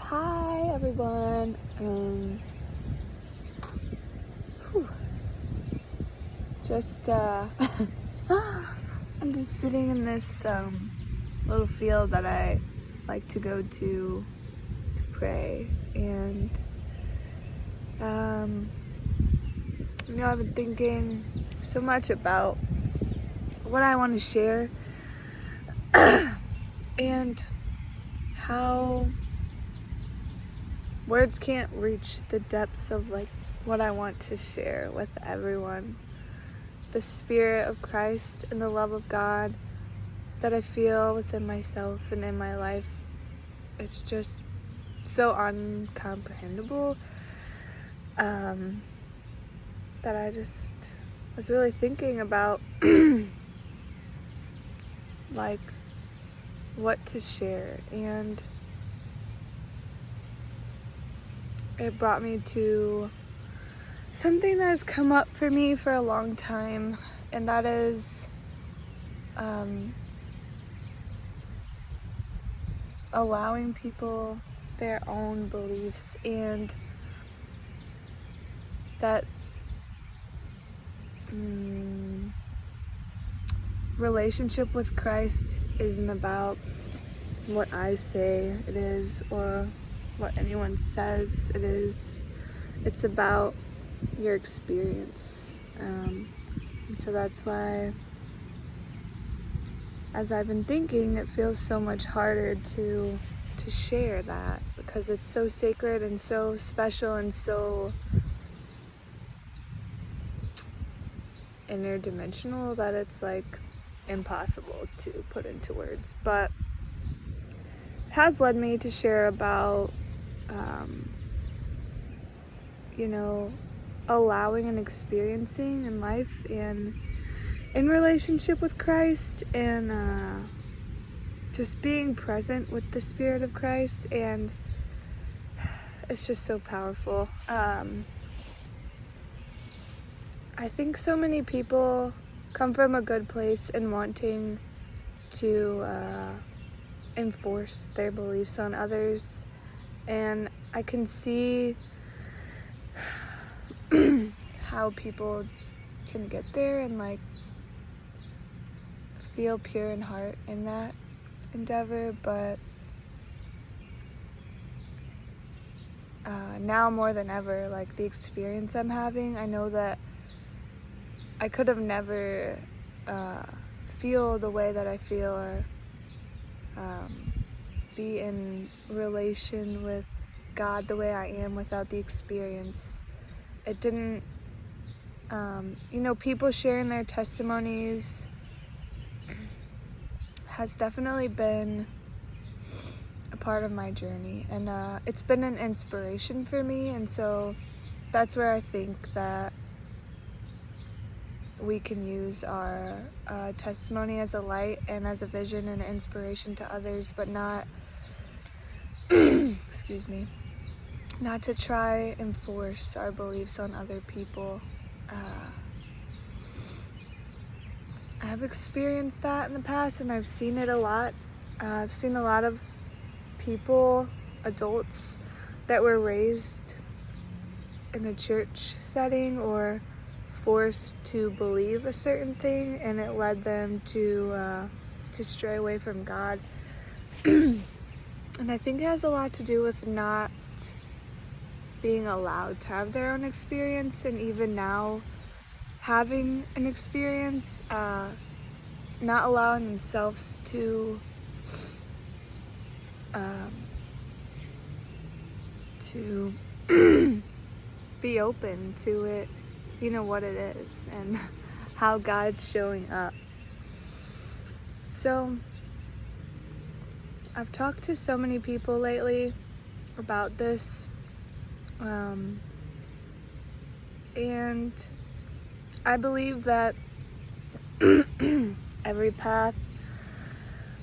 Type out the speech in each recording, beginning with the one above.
Hi everyone. Whew, just I'm just sitting in this little field that I like to go to pray, and I've been thinking so much about what I want to share and how words can't reach the depths of what I want to share with everyone. The Spirit of Christ and the love of God that I feel within myself and in my life. It's just so uncomprehendable that I just was really thinking about what to share, and it brought me to something that has come up for me for a long time, and that is allowing people their own beliefs, and that relationship with Christ isn't about what I say it is or what anyone says it is. It's about your experience. And so that's why, as I've been thinking, it feels so much harder to share that, because it's so sacred and so special and so interdimensional that it's impossible to put into words. But it has led me to share about allowing and experiencing in life and in relationship with Christ, and just being present with the Spirit of Christ. And it's just so powerful. I think so many people come from a good place in wanting to enforce their beliefs on others, and I can see how people can get there and feel pure in heart in that endeavor. But now more than ever, the experience I'm having, I know that I could have never feel the way that I feel, or be in relation with God the way I am without the experience. It didn't, people sharing their testimonies has definitely been a part of my journey, and it's been an inspiration for me. And so that's where I think that we can use our testimony as a light and as a vision and an inspiration to others, but not not to try and force our beliefs on other people. I've experienced that in the past, and I've seen it a lot. I've seen a lot of people, adults, that were raised in a church setting or forced to believe a certain thing, and it led them to stray away from God. And I think it has a lot to do with not being allowed to have their own experience, and even now having an experience, not allowing themselves to be open to it, what it is and how God's showing up. So I've talked to so many people lately about this, and I believe that every path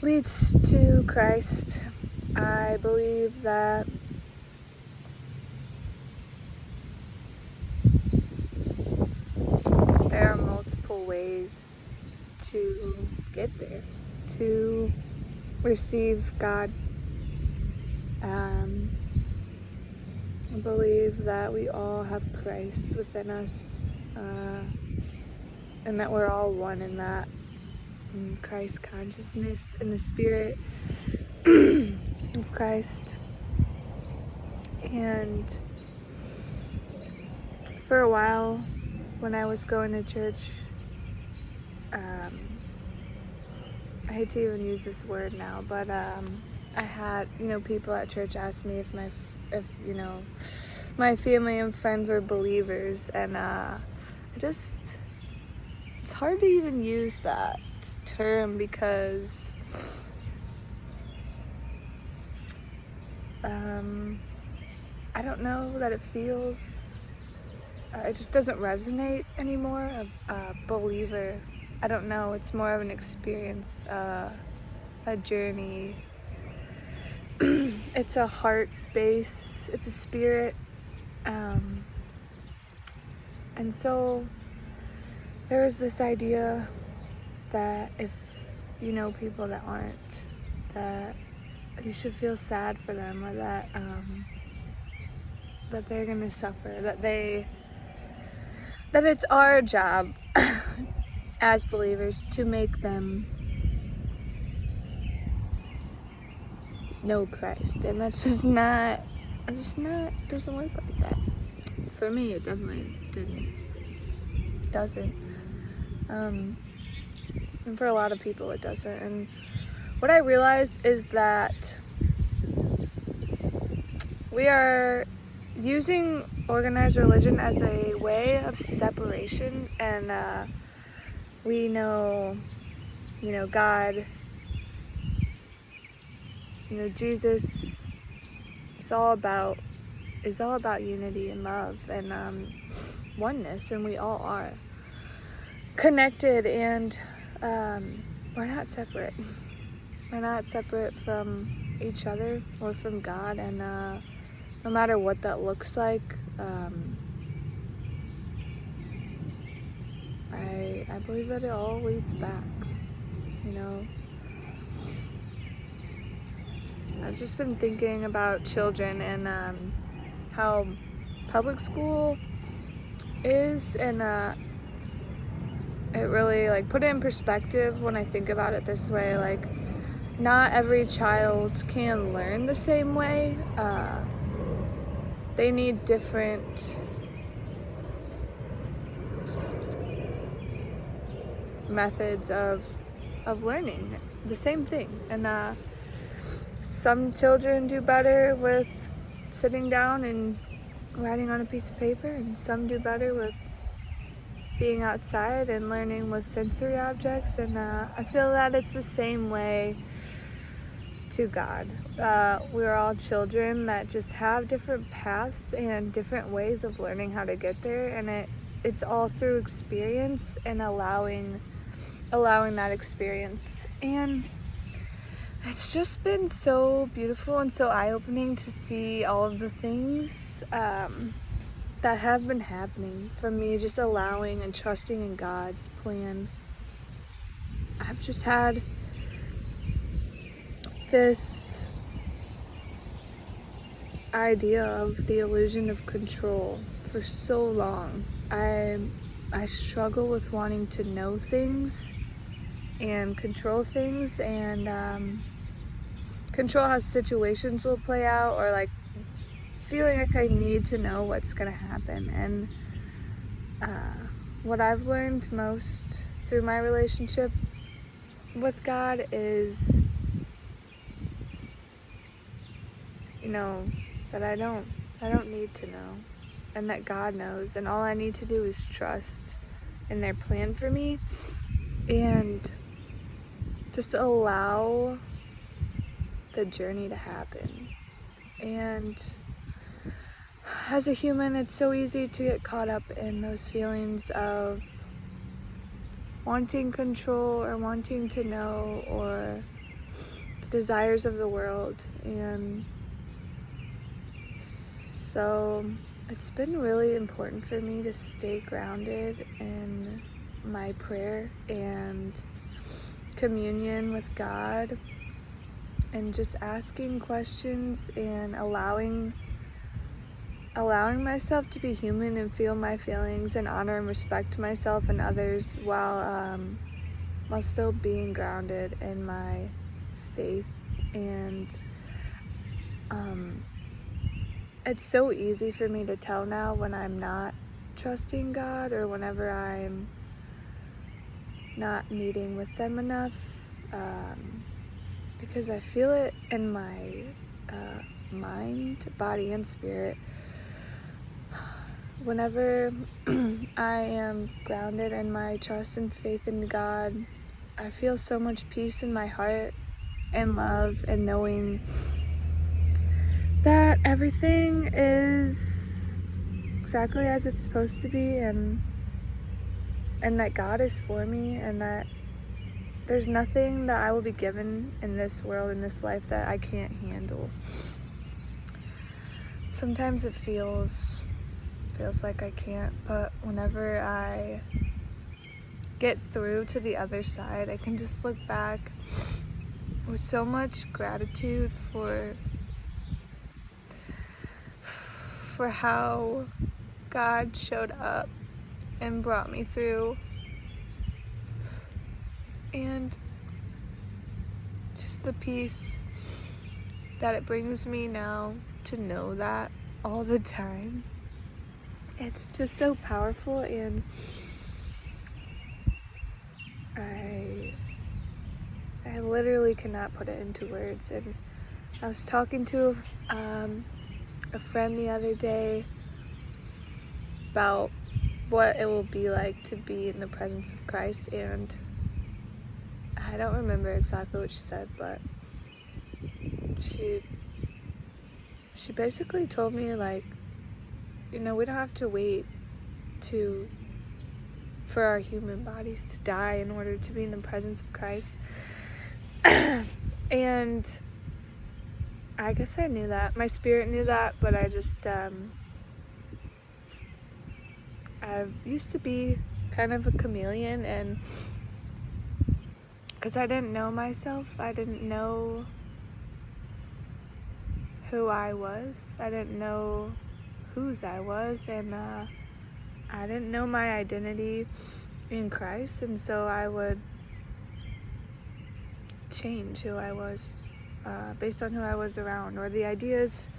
leads to Christ. I believe that there are multiple ways to get there, to receive God. believe that we all have Christ within us, and that we're all one in that Christ consciousness and the Spirit of Christ. And for a while, when I was going to church, I hate to even use this word now, but I had, people at church ask me if my family and friends were believers, and it's hard to even use that term because I don't know that it just doesn't resonate anymore. A believer, I don't know, it's more of an experience, a journey. It's a heart space, it's a spirit, and so there is this idea that if you know people that aren't, that you should feel sad for them, or that they're gonna suffer, that it's our job as believers to make them know Christ, and that's just not doesn't work like that. For me, it definitely doesn't. And for a lot of people, it doesn't. And what I realized is that we are using organized religion as a way of separation, and we know, God, Jesus is all about unity and love and oneness, and we all are connected, and we're not separate. We're not separate from each other or from God, and no matter what that looks like, I believe that it all leads back, I've just been thinking about children and how public school is, and it really put it in perspective when I think about it this way. Not every child can learn the same way. They need different methods of learning the same thing, and some children do better with sitting down and writing on a piece of paper, and some do better with being outside and learning with sensory objects, and I feel that it's the same way to God. We're all children that just have different paths and different ways of learning how to get there, and it's all through experience and allowing that experience. And it's just been so beautiful and so eye-opening to see all of the things that have been happening for me, just allowing and trusting in God's plan. I've just had this idea of the illusion of control for so long. I struggle with wanting to know things and control things, and control how situations will play out, or feeling like I need to know what's gonna happen. And what I've learned most through my relationship with God is, that I don't need to know, and that God knows, and all I need to do is trust in their plan for me, and just allow the journey to happen. And as a human, it's so easy to get caught up in those feelings of wanting control or wanting to know, or the desires of the world. And so it's been really important for me to stay grounded in my prayer and communion with God, and just asking questions and allowing allowing myself to be human and feel my feelings and honor and respect myself and others while still being grounded in my faith. And it's so easy for me to tell now when I'm not trusting God or whenever I'm not meeting with them enough, because I feel it in my mind, body, and spirit. Whenever I am grounded in my trust and faith in God, I feel so much peace in my heart and love, and knowing that everything is exactly as it's supposed to be, and that God is for me, and that there's nothing that I will be given in this world, in this life, that I can't handle. Sometimes it feels like I can't, but whenever I get through to the other side, I can just look back with so much gratitude for how God showed up and brought me through, and just the peace that it brings me now to know that all the time. It's just so powerful, and I literally cannot put it into words. And I was talking to a friend the other day about what it will be like to be in the presence of Christ, and I don't remember exactly what she said, but she basically told me, like, we don't have to wait for our human bodies to die in order to be in the presence of Christ. And I guess I knew that. My spirit knew that, but I just I used to be kind of a chameleon, and because I didn't know myself, I didn't know who I was, I didn't know whose I was, and I didn't know my identity in Christ, and so I would change who I was based on who I was around, or the ideas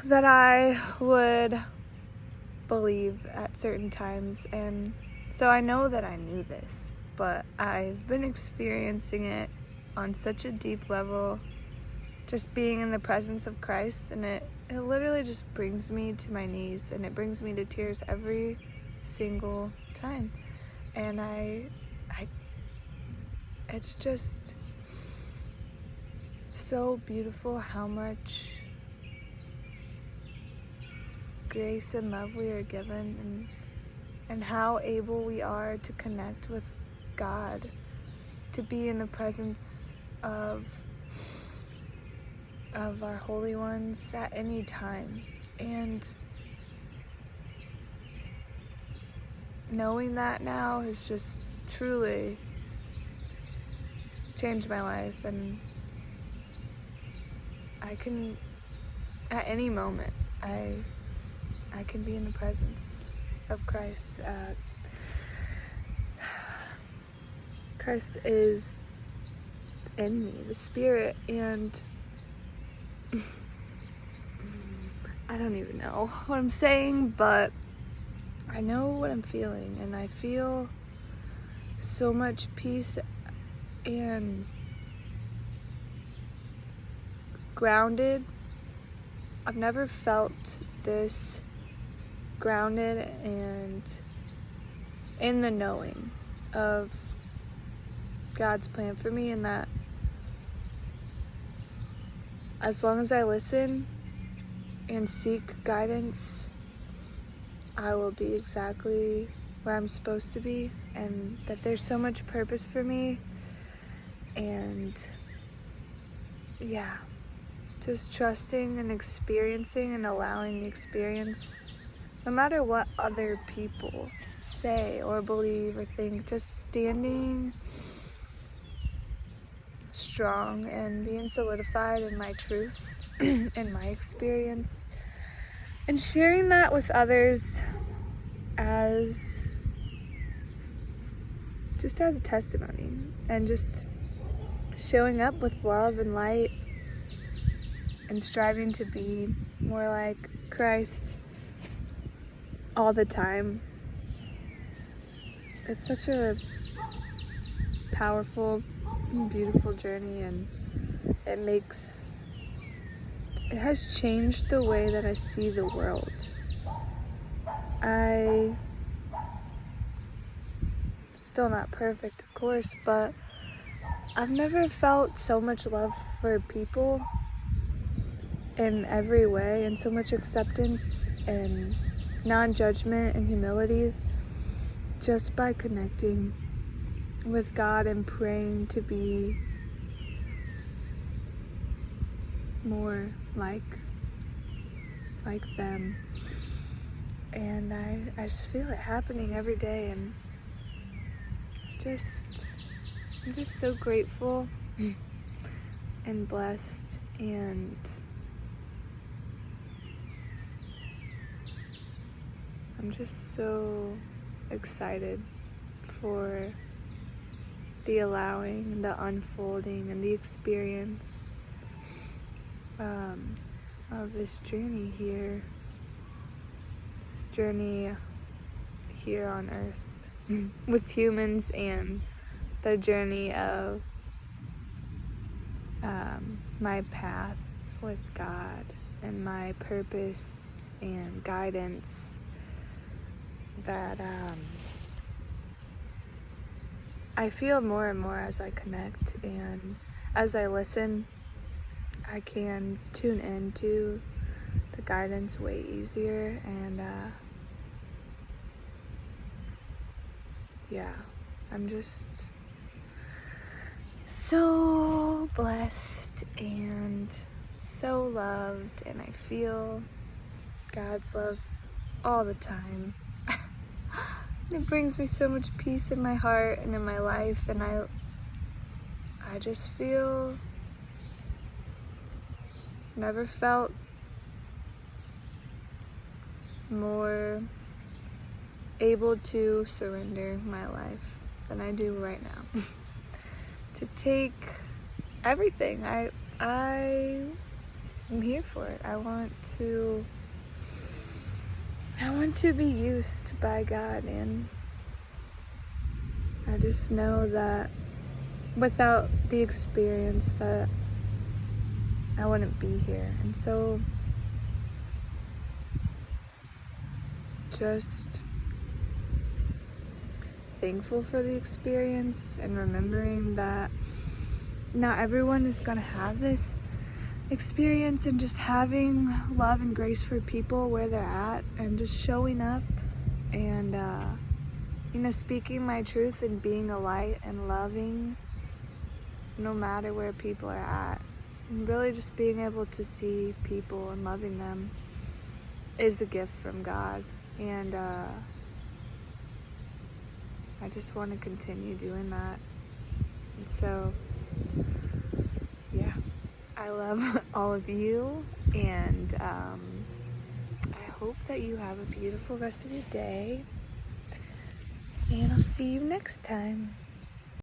that I would believe at certain times. And so I know that I knew this, but I've been experiencing it on such a deep level, just being in the presence of Christ, and it literally just brings me to my knees, and it brings me to tears every single time. And it's just so beautiful how much grace and love we are given, and how able we are to connect with God, to be in the presence of our holy ones at any time. And knowing that now has just truly changed my life, and I can, at any moment, I can be in the presence of Christ. Christ is in me, the Spirit, and I don't even know what I'm saying, but I know what I'm feeling, and I feel so much peace and grounded. I've never felt this grounded and in the knowing of God's plan for me, and that as long as I listen and seek guidance, I will be exactly where I'm supposed to be, and that there's so much purpose for me. And yeah, just trusting and experiencing and allowing the experience, no matter what other people say or believe or think, just standing strong and being solidified in my truth and my experience, And sharing that with others as just as a testimony, and just showing up with love and light and striving to be more like Christ all the time. It's such a powerful, beautiful journey, and it has changed the way that I see the world. I still not perfect, of course, but I've never felt so much love for people in every way, and so much acceptance and non-judgment and humility just by connecting with God and praying to be more like them. And I just feel it happening every day, and I'm just so grateful and blessed, and I'm just so excited for the allowing and the unfolding and the experience of this journey here on earth with humans, and the journey of my path with God and my purpose and guidance that I feel more and more as I connect, and as I listen, I can tune into the guidance way easier, and yeah, I'm just so blessed and so loved, and I feel God's love all the time. It brings me so much peace in my heart and in my life, and I just feel never felt more able to surrender my life than I do right now. To take everything. I am here for it. I want to be used by God, and I just know that without the experience that I wouldn't be here. And so just thankful for the experience, and remembering that not everyone is gonna have this experience, and just having love and grace for people where they're at, and just showing up and speaking my truth and being a light and loving no matter where people are at, and really just being able to see people and loving them is a gift from God. And I just want to continue doing that. And so yeah, I love all of you, and I hope that you have a beautiful rest of your day, and I'll see you next time.